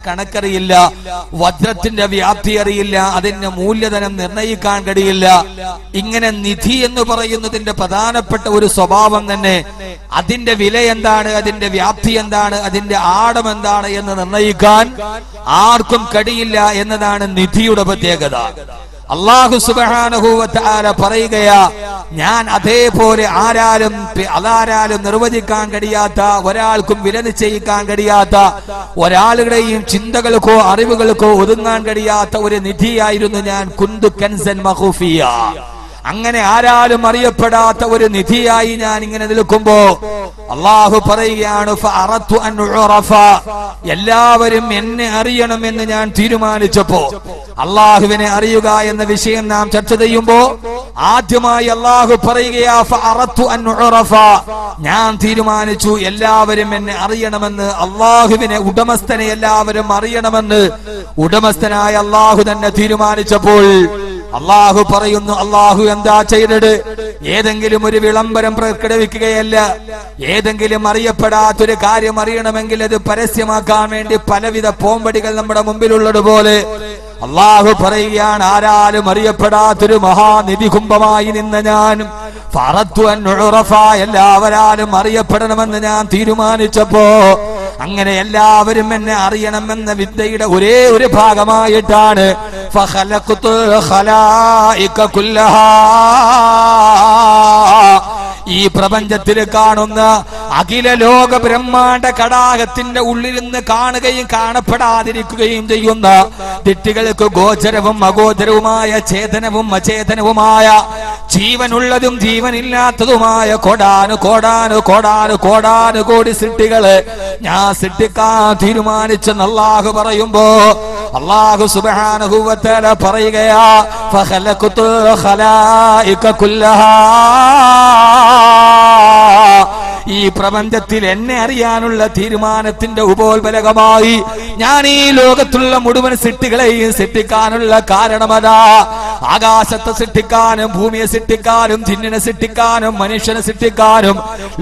കണക്കറിയില്ല, വജ്രത്തിന്റെ വ്യാപ്തി അറിയില്ല, അതിന്റെ മൂല്യധനം നിർണയിക്കാൻ കഴിയില്ല. ഇങ്ങനെ നിധി എന്ന് പറയുന്നതിന്റെ പ്രധാനപ്പെട്ട ഒരു സ്വഭാവം തന്നെ അതിന്റെ വില എന്താണ്, അതിന്റെ വ്യാപ്തി എന്താണ്, അതിന്റെ ആഴം എന്താണ് എന്ന് നിർണയിക്കാൻ ആർക്കും കഴിയില്ല എന്നതാണ് നിധിയുടെ പ്രത്യേകത. അല്ലാഹു സുബ്ഹാനഹു വ തആല പറയുകയാ, ഞാൻ അതേപോലെ അതാരാലും നിർവചിക്കാൻ കഴിയാത്ത, ഒരാൾക്കും വില നിശ്ചയിക്കാൻ കഴിയാത്ത, ഒരാളുടെയും ചിന്തകൾക്കോ അറിവുകൾക്കോ ഒതുങ്ങാൻ കഴിയാത്ത ഒരു നിധിയായിരുന്നു ഞാൻ. കുന്തു കൻസൻ മഖൂഫിയ, അങ്ങനെ ആരാലും അറിയപ്പെടാത്ത ഒരു നിധിയായി ഞാൻ ഇങ്ങനെ നിൽക്കുമ്പോ അല്ലാഹു പറയുകയാണ്, ഫഅറത്തു അൻ ഉറഫ, എല്ലാവരും എന്നെ അറിയണമെന്ന് ഞാൻ തീരുമാനിച്ചപ്പോ, അല്ലാഹുവിനെ അറിയുക എന്ന വിഷയം നാം ചർച്ച ചെയ്യുമ്പോ ആദ്യമായി അല്ലാഹു പറയുകയാ, ഫഅറത്തു അൻ ഉറഫ, ഞാൻ തീരുമാനിച്ചു എല്ലാവരും എന്നെ അറിയണമെന്ന്. അല്ലാഹുവിനെ, ഉടമസ്ഥനെ എല്ലാവരും അറിയണമെന്ന് ഉടമസ്ഥനായ അല്ലാഹു തന്നെ തീരുമാനിച്ചപ്പോൾ അല്ലാഹു പറയുന്നു, അല്ലാഹു എന്താ ചെയ്തത്? ഏതെങ്കിലും ഒരു വിളംബരം പ്രകടിപ്പിക്കുകയല്ല. ഏതെങ്കിലും അറിയപ്പെടാത്തൊരു കാര്യം അറിയണമെങ്കിൽ അത് പരസ്യമാക്കാൻ വേണ്ടി പലവിധ പോംവടികൾ നമ്മുടെ മുമ്പിലുള്ളതുപോലെ അല്ലാഹു പറയുകയാണ്, ആരാലും അറിയപ്പെടാത്തൊരു മഹാനിധി കുംഭമായി നിന്ന ഞാൻ ഫറത്തു അൻ ഉറഫ, എല്ലാവരാലും അറിയപ്പെടണമെന്ന് ഞാൻ തീരുമാനിച്ചപ്പോ, അങ്ങനെ എല്ലാവരും എന്നെ അറിയണമെന്ന വിദ്യയുടെ ഒരേ ഒരു ഭാഗമായിട്ടാണ് ഫഖലഖ്തുൽ ഖലായിക കുല്ലഹാ, ഈ പ്രപഞ്ചത്തിൽ കാണുന്ന അഖില ലോക ബ്രഹ്മാണ്ഡ കടാകത്തിന്റെ ഉള്ളിലിരുന്ന് കാണുകയും കാണപ്പെടാതിരിക്കുകയും ചെയ്യുന്ന ദിറ്റുകൾക്ക് ഗോചരവും അഗോചരവുമായ, ചേതനവും അചേതനവുമായ, ജീവനുള്ളതും ജീവനില്ലാത്തതുമായ കോടാനു കോടി സൃഷ്ടികള് ഞാൻ സൃഷ്ടിക്കാൻ തീരുമാനിച്ചെന്ന് അല്ലാഹു പറയുമ്പോ അല്ലാഹു സുബ്ഹാനഹു വ തആല പറയുകയാ, ഫഖലഖ്തുൽ ഖലായിക കുല്ലഹാ, ഈ പ്രപഞ്ചത്തിൽ എന്നെ അറിയാനുള്ള തീരുമാനത്തിന്റെ ഉപോത്ബലകമായി ഞാൻ ഈ ലോകത്തുള്ള മുഴുവൻ സൃഷ്ടികളെയും സൃഷ്ടിക്കാനുള്ള കാരണമതാ. ആകാശത്തെ സൃഷ്ടിക്കാനും ഭൂമിയെ സൃഷ്ടിക്കാനും ജിന്നിനെ സൃഷ്ടിക്കാനും മനുഷ്യനെ സൃഷ്ടിക്കാനും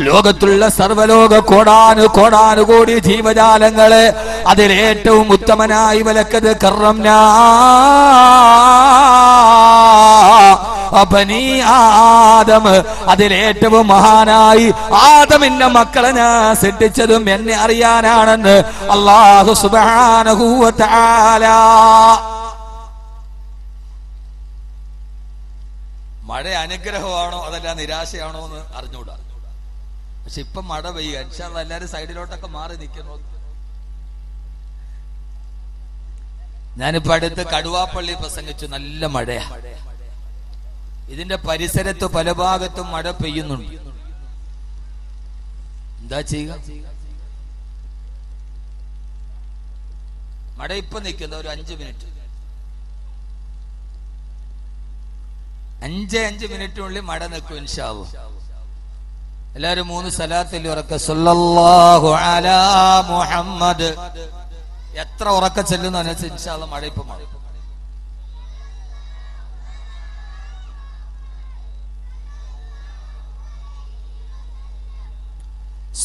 ലോകത്തുള്ള സർവ്വലോക കോടാനുകോടി ജീവജാലങ്ങള് അതിലേറ്റവും ഉത്തമനായി വലക്കത് കറംനാ ബനീ ആദം, അതിലേറ്റവും മഹാനായി ആദമിന്റെ മക്കളെ ഞാൻ സൃഷ്ടിച്ചതും എന്നെ അറിയാനാണെന്ന് അല്ലാഹു സുബ്ഹാനഹു വ തആല. മഴ അനുഗ്രഹമാണോ അതല്ല നിരാശയാണോ എന്ന് അറിഞ്ഞൂടാ. പക്ഷെ ഇപ്പൊ മഴ പെയ്യുക, ഇൻഷാ അല്ലാഹ് എല്ലാരും സൈഡിലോട്ടൊക്കെ മാറി നിൽക്കുന്നു. ഞാനിപ്പോ അടുത്ത് കടുവാപ്പള്ളി പ്രസംഗിച്ചു, നല്ല മഴയാ. ഇതിന്റെ പരിസരത്ത് പല ഭാഗത്തും മഴ പെയ്യുന്നുണ്ട്. എന്താ ചെയ്യുക? മഴ ഇപ്പൊ നിൽക്കുന്ന ഒരു 5 മിനിറ്റ്, 5 മിനിറ്റിനുള്ളിൽ മഴ നിൽക്കും ഇൻഷാ അല്ലാഹ്. എല്ലാരും 3 സലാത്തിൽ ഉറക്ക സല്ലല്ലാഹു അലാ മുഹമ്മദ്. എത്ര ഉറക്ക ചെല്ലുന്നു അനുസരിച്ച് ഇൻഷാ അല്ലാഹ് മഴ ഇപ്പൊ മഴ.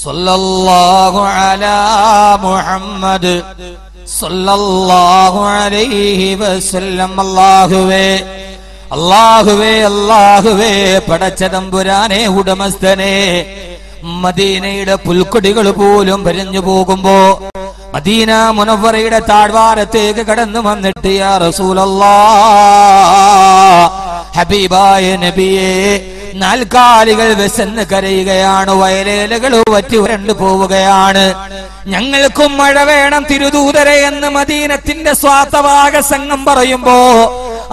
സല്ലല്ലാഹു അലാ മുഹമ്മദ് സല്ലല്ലാഹു അലൈഹി വസല്ലം. അല്ലാഹുവേ അല്ലാഹുവേ അല്ലാഹുവേ, പടച്ച തമ്പുരാനെ, ഉടമസ്ഥനെ, മദീനയുടെ പുൽക്കൊടികൾ പോലും പരിഞ്ഞു പോകുമ്പോ മദീന മുനവ്വറയുടെ താഴ്വാരത്തേക്ക് കടന്നു വന്നിട്ട് യാ റസൂലല്ലാഹ്, ഹബീബായ നബിയേ, നാൽക്കാലികൾ വിശന്ന് കരയുകയാണ്, വയലേലകൾ വറ്റി വരണ്ടു പോവുകയാണ്, ഞങ്ങൾക്കും മഴ വേണം തിരുദൂതരെ എന്ന് മദീനത്തിന്റെ സ്വാർത്ഥവാക സംഘം പറയുമ്പോ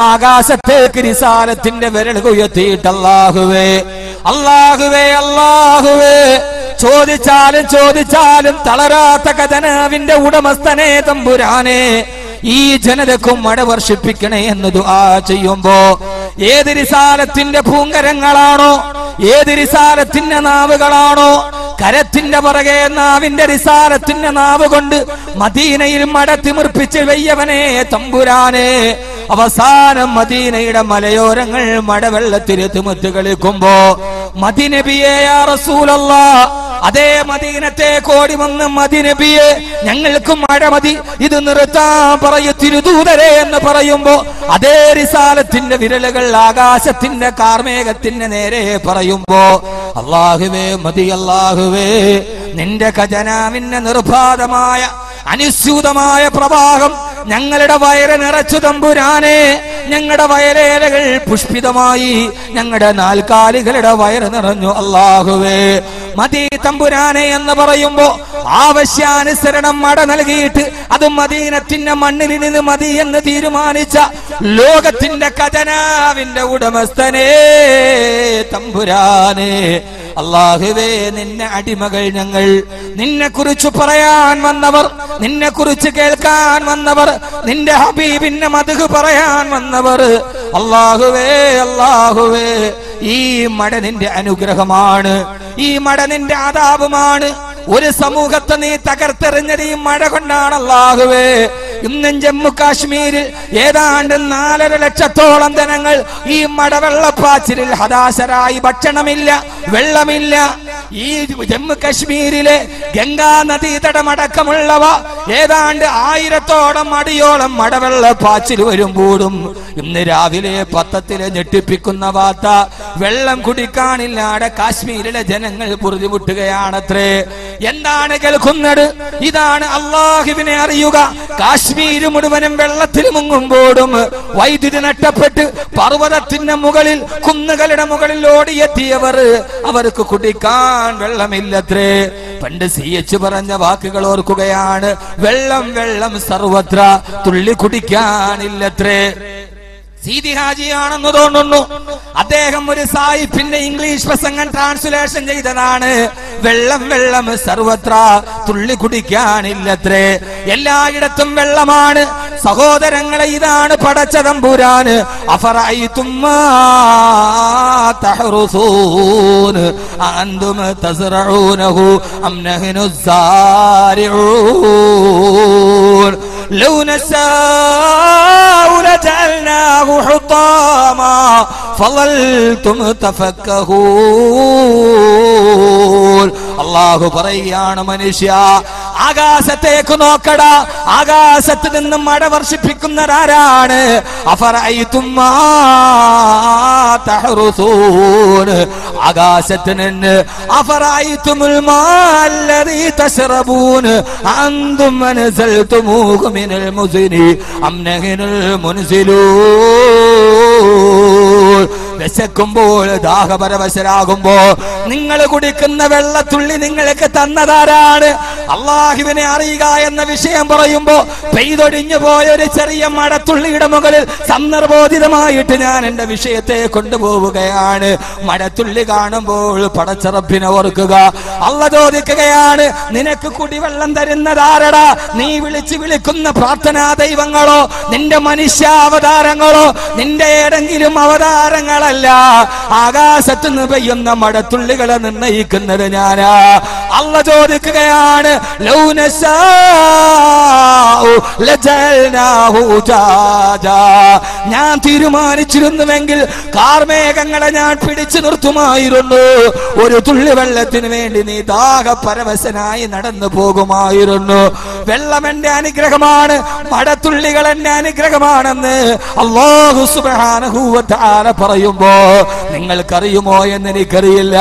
ആകാശത്തേക്ക് റിസാലത്തിന്റെ വിരൽ ഉയർത്തിയിട്ട് അല്ലാഹുവേ അല്ലാഹുവേ അല്ലാഹുവേ, ചോദിച്ചാലും തളരാത്ത ഖജനാവിന്റെ ഉടമസ്ഥനെ തമ്പുരാനെ, ഈ ജനതക്കും മഴ വർഷിപ്പിക്കണേ എന്ന് ദുആ ചെയ്യുമ്പോ ഏത് റിസാലത്തിന്റെ പൂങ്കരങ്ങളാണോ, ഏത് റിസാലത്തിന്റെ നാവുകളാണോ കരത്തിന്റെ പുറകെ നാവിന്റെ റിസാലത്തിന്റെ നാവ് കൊണ്ട് മദീനയിൽ മഴ തിമിർപ്പിച്ച് വെയ്യവനെ തമ്പുരാനെ, അവസാനം മദീനയുടെ മലയോരങ്ങൾ മഴവെള്ളത്തിൽ തിമിർത്ത് കളിക്കുമ്പോ മദീനബിയെ യാ റസൂലല്ലാഹ്, അതേ മദീനത്തെ കോടി വന്ന് മദി നബിയെ ഞങ്ങൾക്ക് മഴ മതി, ഇത് നിർത്താൻ പറയൂ തിരുദൂതരെ എന്ന് പറയുമ്പോ അതേ റിസാലത്തിന്റെ വിരലുകൾ ആകാശത്തിന്റെ കാർമേഘത്തിന്റെ നേരെ പറയുമ്പോ അല്ലാഹുവേ മതി, അല്ലാഹുവേ നിന്റെ ഖജനാവിന്റെ നിർബാധമായ അനുസ്യൂതമായ പ്രവാഹം ഞങ്ങളുടെ വയറ് നിറച്ചു തമ്പുരാനെ. ഞങ്ങളുടെ വയലേലകൾ പുഷ്പിതമായി, ഞങ്ങളുടെ നാൽക്കാലികളുടെ വയറ് നിറഞ്ഞു അല്ലാഹുവേ മതി തമ്പുരാനെ എന്ന് പറയുമ്പോ ആവശ്യാനുസരണം മട നൽകിയിട്ട് അത് മദീനത്തിന്റെ മണ്ണിൽ നിന്ന് മതി എന്ന് തീരുമാനിച്ച ലോകത്തിന്റെ ഖജനാവിന്റെ ഉടമസ്ഥനേ തമ്പുരാനെ, അല്ലാഹുവേ നിന്നെ അടിമകൾ ഞങ്ങൾ, നിന്നെ കുറിച്ച് പറയാൻ വന്നവർ, നിന്നെ കുറിച്ച് കേൾക്കാൻ വന്നവർ, നിന്റെ ഹബീബിന്റെ മദ്ഹ് പറയാൻ വന്നവർ. അല്ലാഹുവേ അല്ലാഹുവേ ഈ മഴ നിന്റെ അനുഗ്രഹമാണ്, ഈ മഴ നിന്റെ ആദാബുമാണ്. ഒരു സമൂഹത്തെ നീ തകർത്തെറിഞ്ഞത് ഈ മഴ കൊണ്ടാണ് അല്ലാഹുവേ. ഇന്നും ജമ്മു കാശ്മീരിൽ ഏതാണ്ട് 4.5 ലക്ഷത്തോളം ജനങ്ങൾ ഈ മഴവെള്ളപ്പാച്ചിലിൽ ഹതാശരായി. ഭക്ഷണമില്ല, വെള്ളമില്ല. ഈ ജമ്മു കാശ്മീരിലെ ഗംഗാ നദീതടമടക്കമുള്ളവ ഏതാണ്ട് 1000 അടിയോളം മഴവെള്ളപ്പാച്ചിൽ വരുമ്പോഴും ഇന്ന് രാവിലെ പത്രത്തിലെ ഞെട്ടിപ്പിക്കുന്ന വാർത്ത, വെള്ളം കുടിക്കാനില്ലാതെ കാശ്മീരിലെ ജനങ്ങൾ പൊറുതിമുട്ടുകയാണത്രേ. എന്താണ് കേൾക്കുന്നത്? ഇതാണ് അല്ലാഹുവിനെ അറിയുക. കാശ്മീര് മുഴുവനും വെള്ളത്തിൽ മുങ്ങുമ്പോഴും വൈദ്യുതി നഷ്ടപ്പെട്ട് പർവ്വതത്തിന്റെ മുകളിൽ, കുന്നുകളുടെ മുകളിൽ ഓടിയെത്തിയവർ, അവർക്ക് കുടിക്കാൻ വെള്ളമില്ലത്രേ. പണ്ട് CH പറഞ്ഞ വാക്കുകൾ ഓർക്കുകയാണ്, വെള്ളം വെള്ളം സർവത്ര, തുള്ളി കുടിക്കാനില്ലത്രേ. സീതി ഹാജിയാണെന്ന് തോന്നുന്നു. അദ്ദേഹം ഒരു സായിപ്പിന്റെ ഇംഗ്ലീഷ് പ്രസംഗം ട്രാൻസ്ലേഷൻ ചെയ്തതാണ്. വെള്ളം വെള്ളം സർവത്ര, തുള്ളി കുടിക്കാനില്ലത്രേ. എല്ലായിടത്തും വെള്ളമാണ്. സഹോദരങ്ങളെ, ഇതാണ് പടച്ച തമ്പുരാന്. അഫറഅയ്തും മാ തഹ്റുസൂൻ അൻതും തസ്റഊനഹു അം നഹ്നു സാരിഊൻ ലൗ നശാഉ ലജഅൽനാഹു ഹുതാമാ ഫളൽതും തഫക്കഹൂൻ. അല്ലാഹു പറയുകയാണ്, മനുഷ്യ ആകാശത്തേക്ക് നോക്കടാ, ആകാശത്ത് നിന്ന് മഴ വർഷിപ്പിക്കുന്നതാരാണ്? അഫറഅയ്തും മാ തഹ്റുസൂൻ, ആകാശത്ത് നിന്ന് അഫറഅയ്തുമുൽ മാ അല്ലദീ തശ്റബൂൻ അൻതും അൻസൽതുമൂഹു മിനൽ മുസ്നി അം നഹ്നുൽ മുൻസിലൂൻ. വിശക്കുമ്പോൾ, ദാഹപരവശരാകുമ്പോ നിങ്ങൾ കുടിക്കുന്ന വെള്ളത്തുള്ളി നിങ്ങൾക്ക് തന്നതാരാണ്? അല്ലാഹുവിനെ അറിയുക എന്ന വിഷയം പറയുമ്പോ പെയ്തൊടിഞ്ഞു പോയ ഒരു ചെറിയ മഴത്തുള്ളിയുടെ മുകളിൽ സന്ദർഭോചിതമായിട്ട് ഞാൻ എന്റെ വിഷയത്തെ കൊണ്ടുപോവുകയാണ്. മഴത്തുള്ളി കാണുമ്പോൾ പടച്ചറപ്പിനെ ഓർക്കുക. അല്ലാഹു ചോദിക്കുകയാണ്, നിനക്ക് കുടിവെള്ളം തരുന്നതാരടാ? നീ വിളിക്കുന്ന പ്രാർത്ഥനാ ദൈവങ്ങളോ, നിന്റെ മനുഷ്യാവതാരങ്ങളോ, നിന്റെ ഏതെങ്കിലും അവതാരങ്ങളല്ല. ആകാശത്ത് നിന്ന് പെയ്യുന്ന മഴത്തുള്ളികളെ നിർണയിക്കുന്നത് ഞാനാ. അല്ലാഹു ചോദിക്കുകയാണ്, ലൗ നശാഉ ലജഅൽനാഹു ഉജാജാ, ഞാൻ തീരുമാനിച്ചിരുന്നുവെങ്കിൽ കാർമേഘങ്ങളെ ഞാൻ പിടിച്ചു നിർത്തുമായിരുന്നു. ഒരു തുള്ളി വെള്ളത്തിന് വേണ്ടി നീ ദാഹപരവശനായി നടന്നു പോകുമായിരുന്നു. വെള്ളം എന്റെ അനുഗ്രഹമാണ്, മഴത്തുള്ളികൾ എന്റെ അനുഗ്രഹമാണെന്ന് അല്ലാഹു സുബ്ഹാനഹു വ തആല പറയുമ്പോ നിങ്ങൾക്കറിയുമോ എന്ന് എനിക്കറിയില്ല.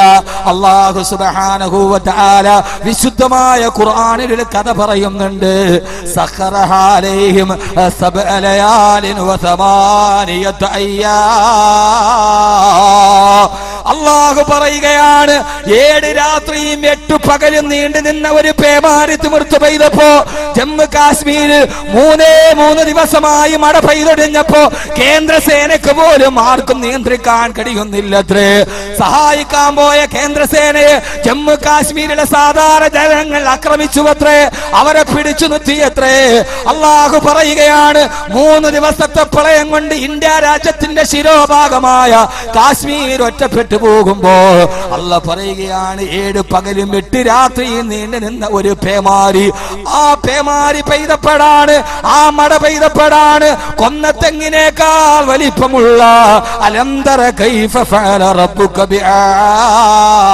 അല്ലാഹു സുബ്ഹാനഹു വ തആല വിശുദ്ധമായ ഖുർആനിൽ ഒരു കഥ പറയുന്നുണ്ട്. സഖറഹ അലൈഹിം സബ്അ ലയാലിൻ വ സമാനിയത അയ്യാം. അല്ലാഹു പറയുകയാണ്, 7 രാത്രിയും 8 പകലും നീണ്ടു നിന്ന ഒരു പേമാരി തിമിർത്ത് പെയ്തപ്പോ ജമ്മു കാശ്മീരിൽ 3 ദിവസമായി മഴ പെയ്തൊടിഞ്ഞപ്പോ കേന്ദ്രസേനയ്ക്ക് പോലും ആർക്കും നിയന്ത്രിക്കാൻ കഴിയുന്നില്ലത്രേ. സഹായിക്കാൻ പോയ കേന്ദ്രസേനയെ ജമ്മു കാശ്മീരിലെ സാധാരണ ജനങ്ങൾ ആക്രമിച്ചുവത്രേ, അവരെ പിടിച്ചു നിർത്തിയത്രേ. അല്ലാഹു പറയുകയാണ്, 3 ദിവസത്തെ പ്രളയം കൊണ്ട് ഇന്ത്യ രാജ്യത്തിന്റെ ശിരോഭാഗമായ കാശ്മീർ ഒറ്റപ്പെട്ടു വിട്ടുപോകുമ്പോ അല്ലാഹ് പറയുകയാണ് 7 പകലും 8 രാത്രിയും നീണ്ടു നിന്ന ഒരു പേമാരി, ആ പേമാരി പെയ്തപ്പെടാണ്, ആ മഴ പെയ്തപ്പെടാണ് കൊന്ന തെങ്ങിനേക്കാൾ വലിപ്പമുള്ള അലം തറ കൈഫ ഫഅല റബ്ബുക ബിആദ്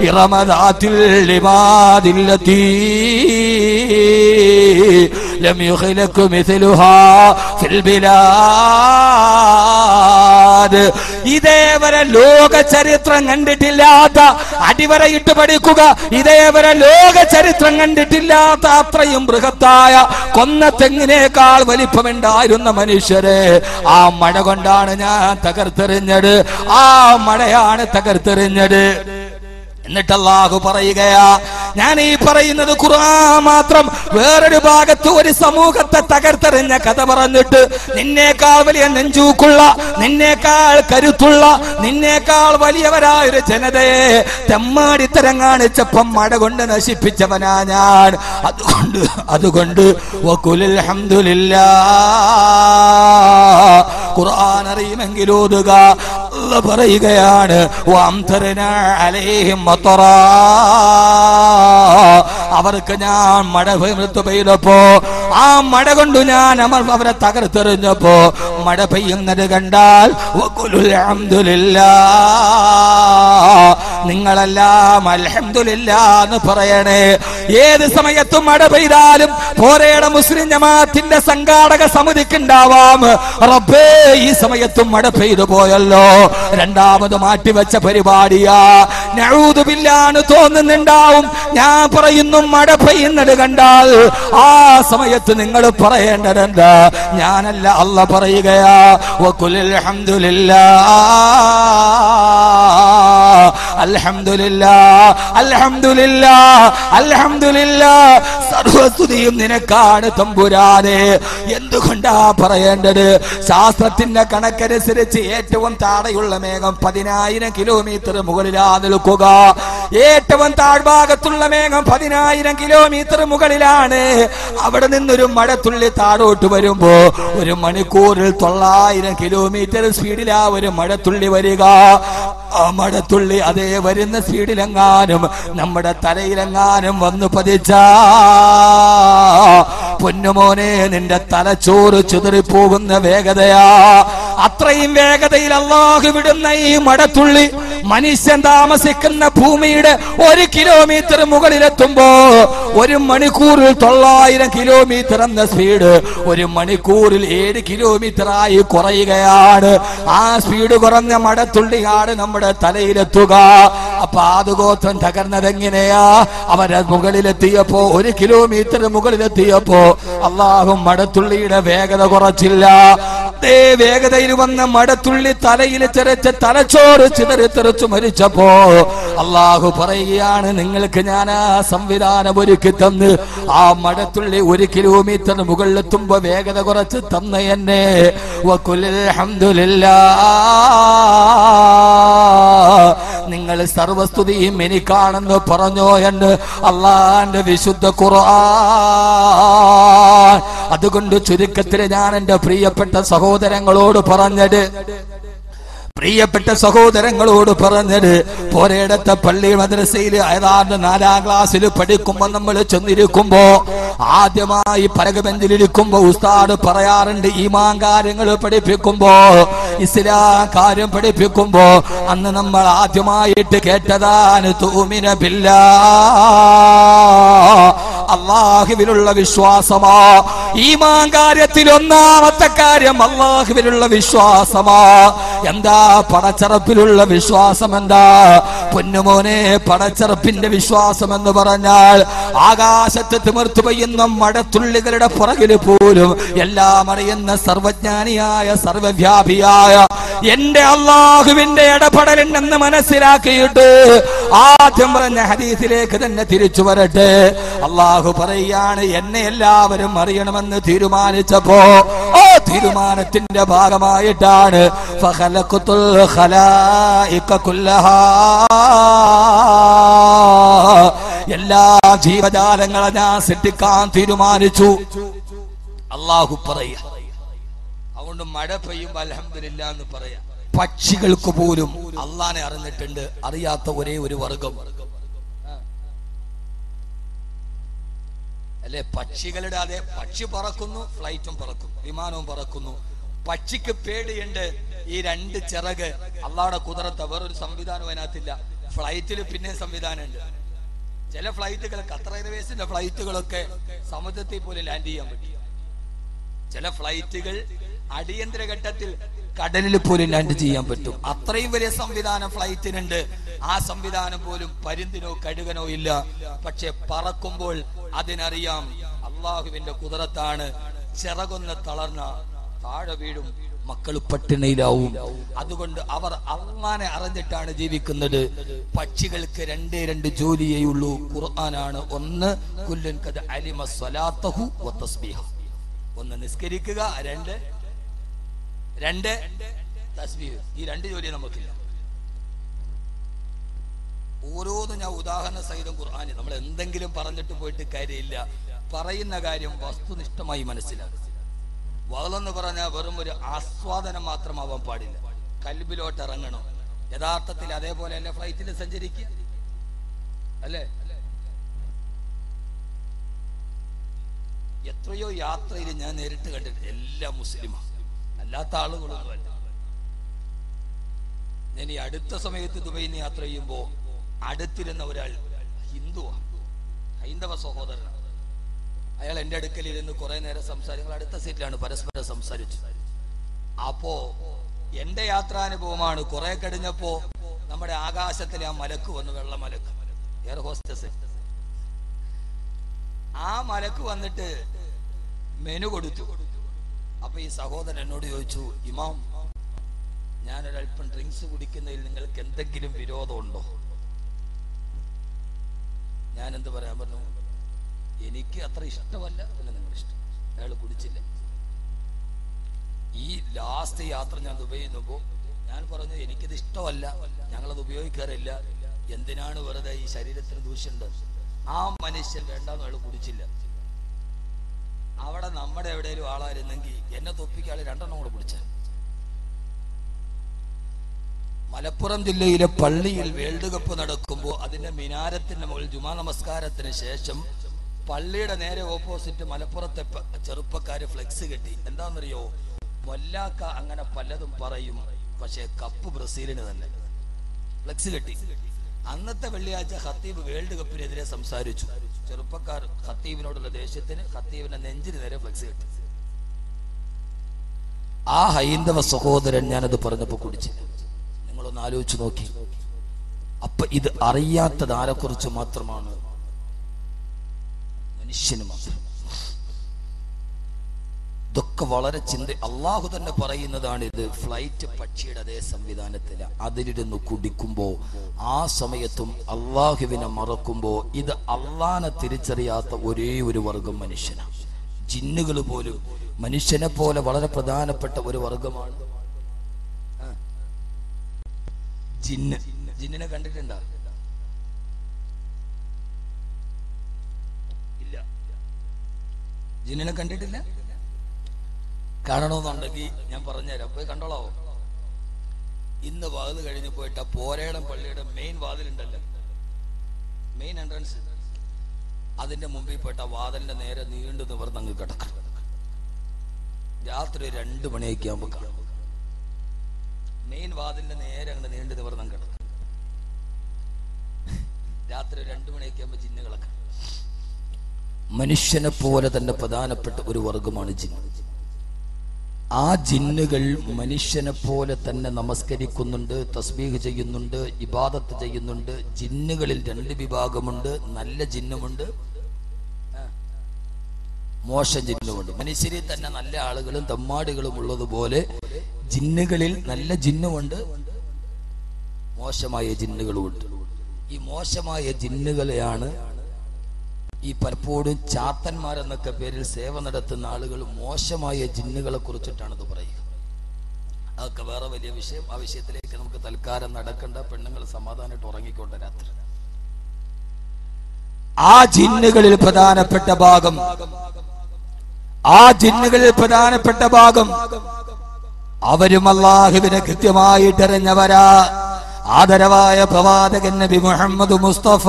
ഇറമ ദാത്തിൽ ഇബാദില്ലതി ലം യുഖ്ലഖ മിസ്ലുഹാ ഫിൽ ബിലാദ്. ഇതേവരെ ലോക ചരിത്രം കണ്ടിട്ടില്ലാത്ത, അടിവരയിട്ട് പഠിക്കുക, ഇതേവരെ ലോക ചരിത്രം കണ്ടിട്ടില്ലാത്ത അത്രയും ബൃഹത്തായ കൊന്ന തെങ്ങിനേക്കാൾ വലിപ്പമുണ്ടായിരുന്ന മനുഷ്യരെ ആ മഴ കൊണ്ടാണ് ഞാൻ തകർത്തെറിഞ്ഞത്, ആ മഴയാണ് തകർത്തെറിഞ്ഞത്. എന്നിട്ട് അല്ലാഹു പറയുകയാ, ഞാൻ ഈ പറയുന്നത് ഖുർആൻ മാത്രം. വേറൊരു ഭാഗത്ത് ഒരു സമൂഹത്തെ തകർത്തെറിഞ്ഞ കഥ പറഞ്ഞിട്ട് നിന്നേക്കാൾ വലിയ നെഞ്ചൂക്കുള്ള, നിന്നേക്കാൾ കരുത്തുള്ള, നിന്നേക്കാൾ വലിയവരായ ഒരു ജനതയെ തെമ്മാടിത്തരം കാണിച്ചപ്പം മഴ കൊണ്ട് നശിപ്പിച്ചവനാ ഞാൻ. അതുകൊണ്ട് വഖുലിൽ ഹംദുലില്ലാഹ്, ഖുർആൻ അറിയുമെങ്കിൽ ഓതുക. അല്ലാഹ് പറയുകയാണ് വഅംതർനാ അലൈഹിം മതറാ, അവർക്ക് ഞാൻ മഴ പെയ്തപ്പോ, ആ മഴ കൊണ്ട് ഞാൻ അവരെ തകർത്തെറിഞ്ഞപ്പോ മഴ പെയ്യുന്നത് കണ്ടാൽ വഖുലുൽ ഹംദുലില്ലാഹ്, നിങ്ങളെല്ലാം അൽഹംദുലില്ലാഹ് എന്ന് പറയണേ. ഏത് സമയത്തും മഴ പെയ്താലും പോരേടെ മുസ്ലിം ജമാഅത്തിന്റെ സംഘാടക സമിതിക്കുണ്ടാവാം, റബ്ബേ ഈ സമയത്തും മഴ പെയ്തു പോയല്ലോ, രണ്ടാമത് മാറ്റിവെച്ച പരിപാടിയാ, നഊദു ബില്ലാഹ് തോന്നുന്നുണ്ടാവും. ഞാൻ പറയുന്നു മഴ പെയ്യുന്നത് കണ്ടാൽ ആ സമയത്ത് നിങ്ങൾ പറയേണ്ടതെന്താ? ഞാനല്ല, അല്ലാഹ് പറയുകയാ വഖുലിൽ ഹംദുലില്ലാഹ് അൽഹംദുലില്ലാഹ് അൽഹംദുലില്ലാഹ് അൽഹംദുലില്ലാഹ്, സർവസ്തുതിയും നിനക്കാണ് തമ്പുരാനെ. എന്തുകൊണ്ടാ പറയേണ്ടത്? ശാസ്ത്രത്തിന്റെ കണക്കനുസരിച്ച് ഏറ്റവും താഴെയുള്ള മേഘം 10,000 കിലോമീറ്റർ മുകളിലാ നിൽക്കുക, ഏറ്റവും താഴ്ഭാഗത്തുള്ള മേഘം 10,000 കിലോമീറ്റർ മുകളിലാണ്. അവിടെ നിന്നൊരു മഴത്തുള്ളി താഴോട്ട് വരുമ്പോ 1 മണിക്കൂറിൽ 900 കിലോമീറ്റർ സ്പീഡിലാ ഒരു മഴത്തുള്ളി വരിക. ആ മഴത്തുള്ളി അതേ വരുന്ന സ്പീഡിലെങ്ങാനും നമ്മുടെ തലയിലെങ്ങാനും വന്നു പതിച്ചാ പൊന്നുമോനെ നിന്റെ തലച്ചോറ് ചിതറിപ്പോകുന്ന വേഗതയാ. അത്രയും വേഗതയിൽ അല്ലാഹു വിടുന്ന ഈ മഴത്തുള്ളി മനുഷ്യൻ താമസിക്കുന്ന ഭൂമിയുടെ 1 കിലോമീറ്റർ മുകളിലെത്തുമ്പോ 1 മണിക്കൂറിൽ 900 കിലോമീറ്റർ എന്ന സ്പീഡ് 1 മണിക്കൂറിൽ 7 കിലോമീറ്റർ ആയി കുറയുകയാണ്. ആ സ്പീഡ് കുറഞ്ഞ മഴത്തുള്ളിയാണ് നമ്മുടെ തലയിലെത്തുക. അപ്പൊ ആദ്യഗോത്രം തകർന്നതെങ്ങനെയാ? അവരെ മുകളിലെത്തിയപ്പോ 1 കിലോമീറ്റർ മുകളിലെത്തിയപ്പോ അല്ലാഹു മഴത്തുള്ളിയുടെ വേഗത കുറച്ചില്ല. അതേ വേഗതയിൽ വന്ന മഴത്തുള്ളി തലയിൽ ചെറിച്ച തലച്ചോറ് ചിതറിത്തെറിച്ചു മരിച്ചപ്പോ അല്ലാഹു പറയുകയാണ്, നിങ്ങൾക്ക് ഞാൻ ആ സംവിധാനം ഒരുക്കി തന്ന് ആ മഴത്തുള്ളി 1 കിലോമീറ്റർ മുകളിലെത്തുമ്പോ വേഗത കുറച്ച് തന്ന എന്നെ വഖുലിൽ ഹംദുലില്ലാഹ്, നിങ്ങൾ സർവസ്തുതിയും എനിക്കാണെന്ന് പറഞ്ഞോ എന്ന് അല്ലാഹുവിന്റെ വിശുദ്ധ ഖുർആൻ. അതുകൊണ്ട് ചുരുക്കത്തിൽ ഞാൻ എന്റെ പ്രിയപ്പെട്ട സഹോദരങ്ങളോട് പറഞ്ഞത് പോരേടത്തെ പള്ളി മദ്രസയിൽ ഏതാണ്ട് 4ാം ക്ലാസ്സിൽ പഠിക്കുമ്പോ നമ്മൾ ചെന്നിരിക്കുമ്പോ ആദ്യമായി പരകബെഞ്ചിലിരിക്കുമ്പോ ഉസ്താദ് പറയാറുണ്ട്, ഈമാൻ കാര്യങ്ങൾ പഠിപ്പിക്കുമ്പോ, ഇസ്ലാം കാര്യം പഠിപ്പിക്കുമ്പോ അന്ന് നമ്മൾ ആദ്യമായിട്ട് കേട്ടതാണ് തുഅ്മിന ബില്ലാഹ്, അല്ലാഹുവിലുള്ള വിശ്വാസമാ. ഈമാൻ കാര്യത്തിൽ ഒന്നാമത്തെ കാര്യം അല്ലാഹുവിലുള്ള വിശ്വാസമാ. എന്താ പടച്ചറപ്പിലുള്ള വിശ്വാസം? എന്താ പൊന്നുമോനെ? പടച്ചറപ്പിന്റെ വിശ്വാസം എന്ന് പറഞ്ഞാൽ ആകാശത്ത് തിമിർത്തു പെയ്യുന്ന മഴത്തുള്ളികളുടെ പുറകിൽ പോലും എല്ലാം അറിയുന്ന സർവജ്ഞാനിയായ സർവവ്യാപിയായ എന്റെ അല്ലാഹുവിന്റെ ഇടപെടലുണ്ടെന്ന് മനസ്സിലാക്കിയിട്ട് ആദ്യം പറഞ്ഞ ഹദീസിലേക്ക് തന്നെ തിരിച്ചു വരട്ടെ. അല്ലാഹു പറയുകയാണ്, എന്നെ എല്ലാവരും അറിയണമെന്ന് തീരുമാനിച്ചപ്പോ ആ തീരുമാനത്തിന്റെ ഭാഗമായിട്ടാണ് ഫഖലഖതുൽ ഖലായിക കുല്ലഹാ, എല്ലാ ജീവജാലങ്ങളെ ഞാൻ സൃഷ്ടിക്കാൻ തീരുമാനിച്ചു. അല്ലാഹു പറയാ. അതുകൊണ്ട് മഴ പെയ്യുമ്പോ അൽഹംദുലില്ലാഹ് എന്ന് പറയാ. പക്ഷികൾക്ക് പോലും അള്ളാനെ അറിഞ്ഞിട്ടുണ്ട്. അറിയാത്ത ഒരേ ഒരു വർഗം അല്ലെ പക്ഷികളുടെ. അതെ, പക്ഷി പറക്കുന്നു, ഫ്ലൈറ്റും പറക്കും, വിമാനവും പറക്കുന്നു. പക്ഷിക്ക് പേടിയുണ്ട് ഈ രണ്ട് ചിറക്. അള്ളാഹുടെ കുദറത്ത്, വേറൊരു സംവിധാനം അതിനകത്തില്ല. ഫ്ലൈറ്റിൽ പിന്നെ സംവിധാനമുണ്ട്. ചില ഫ്ലൈറ്റുകൾ, ഖത്തർ എയർവേസിന്റെ ഫ്ലൈറ്റുകളൊക്കെ സമുദ്രത്തിൽ പോലും ലാൻഡ് ചെയ്യാൻ പറ്റും. ചില ഫ്ലൈറ്റുകൾ അടിയന്തര ഘട്ടത്തിൽ കടലിൽ പോലും ലാൻഡ് ചെയ്യാൻ പറ്റും. അത്രയും വലിയ സംവിധാനം ഫ്ലൈറ്റിനുണ്ട്. ആ സംവിധാനം പോലും പരുന്തിനോ കഴുകനോ ഇല്ല. പക്ഷെ പറക്കുമ്പോൾ അതിനറിയാം അള്ളാഹുവിന്റെ കുദറത്താണ്. ചിറകൊന്ന് തളർന്ന താഴെ വീഴും, മക്കൾ പട്ടിണിയിലാവും. അതുകൊണ്ട് അവർ അള്ളാനെ അറിഞ്ഞിട്ടാണ് ജീവിക്കുന്നത്. പക്ഷികൾക്ക് രണ്ട് ജോലിയേ ഉള്ളൂ. ഖുർആനാണ്. ഒന്ന്, കുല്ലുൻ ഖദ് അലിമ സ്വലാത്തഹു വതസ്ബീഹ, ഒന്ന് നിസ്കരിക്കുക, രണ്ട് തസ്ബീഹ്. ഈ രണ്ട് ജോലി നമുക്കില്ല. ഓരോന്നും ഞാൻ ഉദാഹരണ സഹിതം ഖുർആനിൽ, നമ്മൾ എന്തെങ്കിലും പറഞ്ഞിട്ട് പോയിട്ട് കാര്യമില്ല. പറയുന്ന കാര്യം വസ്തുനിഷ്ഠമായി മനസ്സിലാക്കുക. വഅളെന്ന് പറഞ്ഞാൽ വെറും ഒരു ആസ്വാദനം മാത്രമാവാൻ പാടില്ല, കൽബിലോട്ട് ഇറങ്ങണം. യഥാർത്ഥത്തിൽ അതേപോലെ അല്ലേ ഫ്ലൈറ്റിൽ സഞ്ചരിക്കുക അല്ലേ? എത്രയോ യാത്രയിൽ ഞാൻ നേരിട്ട് കണ്ടിട്ട് എല്ലാം മുസ്ലിമാണ്, അല്ലാത്ത ആളുകളൊന്നുമല്ല. ഞാൻ ഈ അടുത്ത സമയത്ത് ദുബൈയിൽ നിന്ന് യാത്ര ചെയ്യുമ്പോ അടുത്തിരുന്ന ഒരാൾ ഹിന്ദുവാണ്, ഹൈന്ദവ സഹോദരനാണ്. അയാൾ എന്റെ അടുക്കൽ ഇരുന്ന് കുറെ നേരം സംസാരിക്കും. അടുത്ത സീറ്റിലാണ്, പരസ്പരം സംസാരിച്ചു. അപ്പോ എന്റെ യാത്രാനുഭവമാണ്. കുറെ കഴിഞ്ഞപ്പോ നമ്മുടെ ആകാശത്തിലെ ആ മലക്ക് വന്നു, വെള്ള മലക്ക്, എയർ ഹോസ്റ്റസ്. ആ മലക്ക് വന്നിട്ട് മെനു കൊടുത്തു. അപ്പൊ ഈ സഹോദരൻ എന്നോട് ചോദിച്ചു, ഇമാം, ഞാനൊരൽപ്പം ഡ്രിങ്ക്സ് കുടിക്കുന്നതിൽ നിങ്ങൾക്ക് എന്തെങ്കിലും വിരോധമുണ്ടോ? ഞാൻ എന്ത് പറയാൻ പറഞ്ഞു, എനിക്ക് അത്ര ഇഷ്ടമല്ല, പിന്നെ നിങ്ങൾ ഇഷ്ടം. അയാൾ കുടിച്ചില്ല. ഈ ലാസ്റ്റ് യാത്ര ഞാൻ ദുബൈയിൽ നിന്നപ്പോ ഞാൻ പറഞ്ഞു, എനിക്കിത് ഇഷ്ടമല്ല, ഞങ്ങളത് ഉപയോഗിക്കാറില്ല, എന്തിനാണ് വെറുതെ ഈ ശരീരത്തിന് ദൂഷ്യമുണ്ട്. ആ മനുഷ്യൻ വേണ്ടെന്ന് അയാൾ കുടിച്ചില്ല. അവിടെ നമ്മുടെ എവിടെയും ആളായിരുന്നെങ്കിൽ എന്നെ തൊപ്പിക്കാളെ രണ്ടെണ്ണം കൂടെ കുടിച്ച. മലപ്പുറം ജില്ലയിലെ പള്ളിയിൽ വേൾഡ് കപ്പ് നടക്കുമ്പോൾ അതിന്റെ മിനാരത്തിന്റെ മുകളിൽ ജുമാ നമസ്കാരത്തിന് ശേഷം പള്ളിയുടെ നേരെ ഓപ്പോസിറ്റ് മലപ്പുറത്തെ ചെറുപ്പക്കാര് ഫ്ലെക്സ് കെട്ടി. എന്താണെന്നറിയോ, മൊല്ലാക്ക അങ്ങനെ പലതും പറയും, പക്ഷെ കപ്പ് ബ്രസീലിന് തന്നെ. ഫ്ലെക്സ് കെട്ടി. അന്നത്തെ വെള്ളിയാഴ്ച ഖത്തീബ് വേൾഡ് കപ്പിനെതിരെ സംസാരിച്ചു. ചെറുപ്പക്കാർ ഖത്തീബിനോടുള്ള ദേഷ്യത്തിന് ഖത്തീബിന്റെ നെഞ്ചിന് നേരെ ഫ്ലെക്സ് കെട്ടി. ആ ഹൈന്ദവ സഹോദരൻ ഞാനത് പറഞ്ഞപ്പോ കുടിച്ചില്ല. നിങ്ങളൊന്ന് ആലോചിച്ച് നോക്കി. അപ്പൊ ഇത് അറിയാത്തത് ആരെക്കുറിച്ച് മാത്രമാണ്? മനുഷ്യന് മാത്രം. ഇതൊക്കെ വളരെ അള്ളാഹു തന്നെ പറയുന്നതാണ്. ഇത് ഫ്ലൈറ്റ് പക്ഷിയുടെ അതേ സംവിധാനത്തില. അതിലിരുന്ന് കുടിക്കുമ്പോ ആ സമയത്തും അള്ളാഹുവിനെ മറക്കുമ്പോ ഇത് അള്ളാനെ തിരിച്ചറിയാത്ത ഒരേ ഒരു വർഗം മനുഷ്യനാണ്. ജിന്നുകൾ പോലും മനുഷ്യനെ പോലെ വളരെ പ്രധാനപ്പെട്ട ഒരു വർഗമാണ് ജിന്ന്. ജിന്നിനെ കണ്ടിട്ടുണ്ടോ? ഇല്ല, ജിന്നിനെ കണ്ടിട്ടില്ല. കാണണമെന്നുണ്ടെങ്കിൽ ഞാൻ പറഞ്ഞുതരാം, പോയി കണ്ടോളാവോ. ഇന്ന് വാതിൽ കഴിഞ്ഞ് പോയിട്ട് ആ പോരേടം പള്ളിയുടെ മെയിൻ വാതിലുണ്ടല്ലോ, മെയിൻ എൻട്രൻസ്, അതിന്റെ മുമ്പിൽ പോയിട്ട് ആ വാതിലിന്റെ നേരെ നീണ്ടു നിവർന്ന് അങ്ങ് കിടക്കണം. രാത്രി 2 മണിയൊക്കെ ആകുമ്പോൾ കാണും. മെയിൻ വാതിലിന്റെ നേരെ അങ്ങനെ നീണ്ടു നിവർന്ന് കിടക്കും. രാത്രി 2 മണിയൊക്കെ ആകുമ്പോൾ ജിന്നുകളൊക്കെ. മനുഷ്യനെ പോലെ തന്നെ പ്രധാനപ്പെട്ട ഒരു വർഗമാണ് ജിന്ന്. ആ ജിന്നുകൾ മനുഷ്യനെ പോലെ തന്നെ നമസ്കരിക്കുന്നുണ്ട്, തസ്ബീഹ് ചെയ്യുന്നുണ്ട്, ഇബാദത്ത് ചെയ്യുന്നുണ്ട്. ജിന്നുകളിൽ 2 വിഭാഗമുണ്ട്. നല്ല ജിന്നുമുണ്ട്, മോശം ജിന്നുമുണ്ട്. മനുഷ്യരിൽ തന്നെ നല്ല ആളുകളും തെമ്മാടികളും ഉള്ളതുപോലെ ജിന്നുകളിൽ നല്ല ജിന്നുമുണ്ട്, മോശമായ ജിന്നുകളുമുണ്ട്. ഈ മോശമായ ജിന്നുകളെയാണ് ഈ പലപ്പോഴും ചാത്തന്മാരെന്നൊക്കെ പേരിൽ സേവ നടത്തുന്ന ആളുകൾ മോശമായ ജിന്നുകളെ കുറിച്ചിട്ടാണ് ഇത് പറയുക. അതൊക്കെ വേറെ വലിയ വിഷയം. ആ വിഷയത്തിലേക്ക് നമുക്ക് തൽക്കാലം നടക്കണ്ട. പെണ്ണുങ്ങൾ സമാധാനമായിട്ട് ഉറങ്ങിക്കോട്ടെ രാത്രി. ആ ജിന്നുകളിൽ പ്രധാനപ്പെട്ട ഭാഗം അവരും അല്ലാഹുവിനെ കൃത്യമായിട്ട് അറിഞ്ഞവരാ. ആദരവായ പ്രവാചകൻ നബി മുഹമ്മദ് മുസ്തഫ,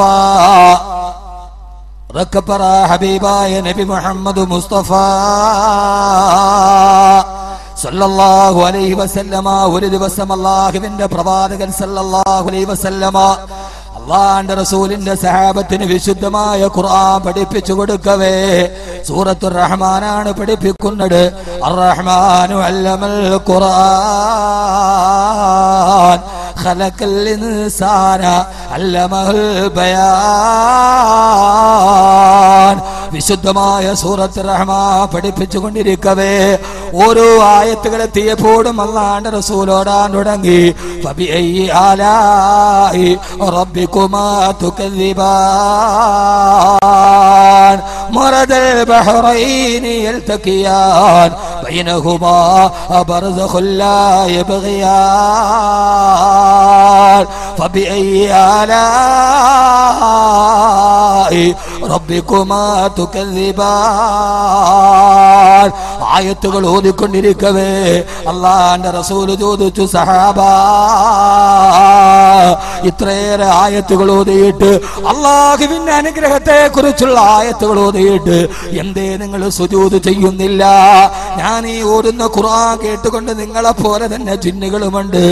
റക്കബറ ഹബീബായ നബി മുഹമ്മദ് മുസ്തഫ സല്ലല്ലാഹു അലൈഹി വസല്ലമ ഒരു ദിവസം അല്ലാഹുവിന്റെ പ്രവാചകൻ സല്ലല്ലാഹു അലൈഹി വസല്ലമ അല്ലാഹുവിന്റെ റസൂലിന്റെ സഹാബത്തിന് വിശുദ്ധമായ ഖുർആൻ പഠിപ്പിച്ചു കൊടുക്കവേ സൂറത്തുർ റഹ്മാനാണ് പഠിപ്പിക്കുന്നത്. അർ-റഹ്മാനു അല്ലമൽ ഖുർആൻ ഖലഖൽ ഇൻസാന അല്ലമഹുൽ ബയാൻ. വിശുദ്ധമായ സൂറത്തുർ റഹ്മാൻ പഠിപ്പിച്ചുകൊണ്ടിരിക്കവേ ഓരോ ആയത്തുകൾ എത്തിയപ്പോഴും അല്ലാഹുവിന്റെ റസൂലോടാൻ തുടങ്ങി. ഫബിഅയ്യി ആലാഇ റബ്ബികുമാ തുകദ്ദിബാൻ മറദൽ ബഹ്റൈനി യൽതഖിയാൻ ബൈനഹുമാ ബർസഖുൻ ലാ യബ്ഗിയാൻ ഫബിഅയ്യി ആലാഇ റബ്ബികുമാ തുകദ്ദിബാൻ. ആയത്തുകൾ ഓതിക്കൊണ്ടിരിക്കവേ അല്ലാഹുവിന്റെ റസൂൽ ചോദിച്ചു, സഹാബാ ഇത്രയേറെ ആയത്തുകൾ ഓതിയിട്ട്, അല്ലാഹുവിന്റെ അനുഗ്രഹത്തെ കുറിച്ചുള്ള ആയത്തുകൾ ഓതിയിട്ട് എന്തേ നിങ്ങൾ സുജൂദ് ചെയ്യുന്നില്ല? ഞാൻ ഈ ഓടുന്ന ഖുർആൻ കേട്ടുകൊണ്ട് നിങ്ങളെ പോലെ തന്നെ ജിന്നുകളുമുണ്ട്.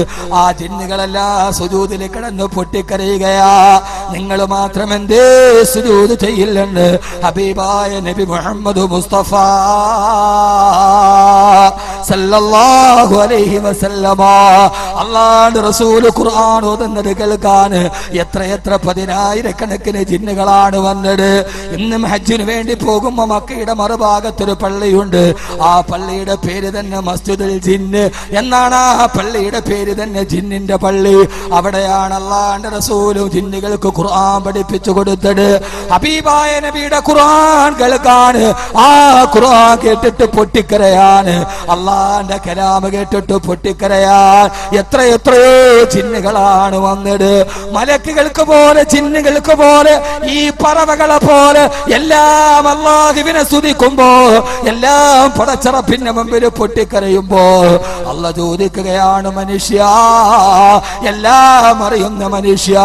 ആ ജിന്നുകളെല്ലാം സുജൂദിൽ കിടന്ന് പൊട്ടിക്കരയുകയാ. നിങ്ങൾ മാത്രം എന്തേ സുജൂദ് ചെയ്യില്ലെന്ന് ഹബീബായ നബി മുഹമ്മദ് മുസ്തഫ സല്ലല്ലാഹു അലൈഹി വസല്ലമ അല്ലാഹുവിന്റെ റസൂൽ ഖുർആൻ ഓതുന്നത് കേൾക്കാൻ എത്ര പതിനായിരക്കണക്കിന് ജിന്നുകളാണ് വന്നത്. ഇന്നും ഹജ്ജിന് വേണ്ടി പോകുമ്പോൾ മക്കയുടെ മറുഭാഗത്തൊരു പള്ളിയുണ്ട്. ആ പള്ളിയുടെ പേര് തന്നെ മസ്ജിദുൽ ജിന്ന് എന്നാണ്. ആ പള്ളിയുടെ പേര് തന്നെ ജിന്നിന്റെ പള്ളി. അവിടെയാണ് അല്ലാഹുവിന്റെ റസൂലും ജിന്നുകൾക്ക് ഖുർആൻ പഠിപ്പിച്ചു കൊടുത്തത്. ഹബീബായ നബിയുടെ ഖുർആൻ കേൾക്കാൻ, ആ ഖുർആൻ കേട്ടിട്ട് പൊട്ടിക്കരയാണ്, അല്ലാഹുവിന്റെ കലാം കേട്ടിട്ട് പൊട്ടിക്കരയാൻ എത്രയോ ജിന്നുകളാണ് വന്നത്. മലക്കുകൾക്ക് പോലെ ജിന്നുകൾക്ക് പോലെ ഈ പറവകളെ പോലെ എല്ലാം അല്ലാഹുവിനെ സ്തുതിക്കുമ്പോ, എല്ലാം പടച്ചറപ്പിന്റെ മുമ്പിൽ പൊട്ടിക്കരയുമ്പോ അല്ലാഹു ചോദിക്കുകയാണ്, മനുഷ്യ, എല്ലാം അറിയുന്ന മനുഷ്യ,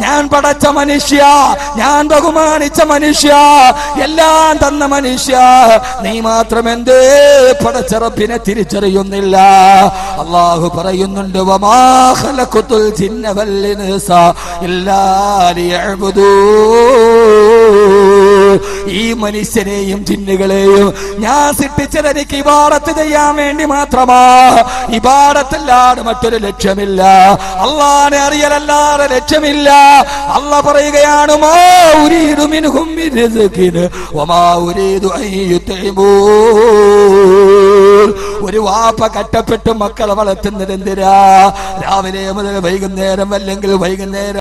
ഞാൻ പടച്ച മനുഷ്യ, ഞാൻ ബഹുമാനിച്ച മനുഷ്യ, എല്ലാം തന്ന മനുഷ്യ, നീ മാത്രം എന്തേ പടച്ചറപ്പിനെ തിരിച്ചറിയുന്നില്ല? അല്ലാഹു പറയുന്നുണ്ട്, വമാ ഖലഖതുൽ ജിന്ന വൽ ഇൻസ ഇല്ലാ ലിയഅ്ബുദൂൻ. ഈ മനുഷ്യനെയും ജിന്നുകളെയും ഞാൻ സൃഷ്ടിച്ചത് എനിക്ക് ഇബാദത്ത് ചെയ്യാൻ വേണ്ടി മാത്രമാ. ഇബാദത്തല്ലാതെ മറ്റൊരു ലക്ഷ്യമില്ല. അല്ലാഹുവിനെ അറിയലല്ലാതെ ലക്ഷ്യമില്ല. അല്ലാഹു പറയുകയാണ്, മാ ഉരീദു മിൻഹും മിൻ റിസ്ഖിൻ വമാ ഉരീദു അൻ യുത്ഇമൂൻ. ഒരു വാപ്പ കട്ടപ്പെട്ട് മക്കളെ വളർത്തുന്നത് എന്തിനാ? രാവിലെ മുതൽ വൈകുന്നേരം അല്ലെങ്കിൽ വൈകുന്നേരം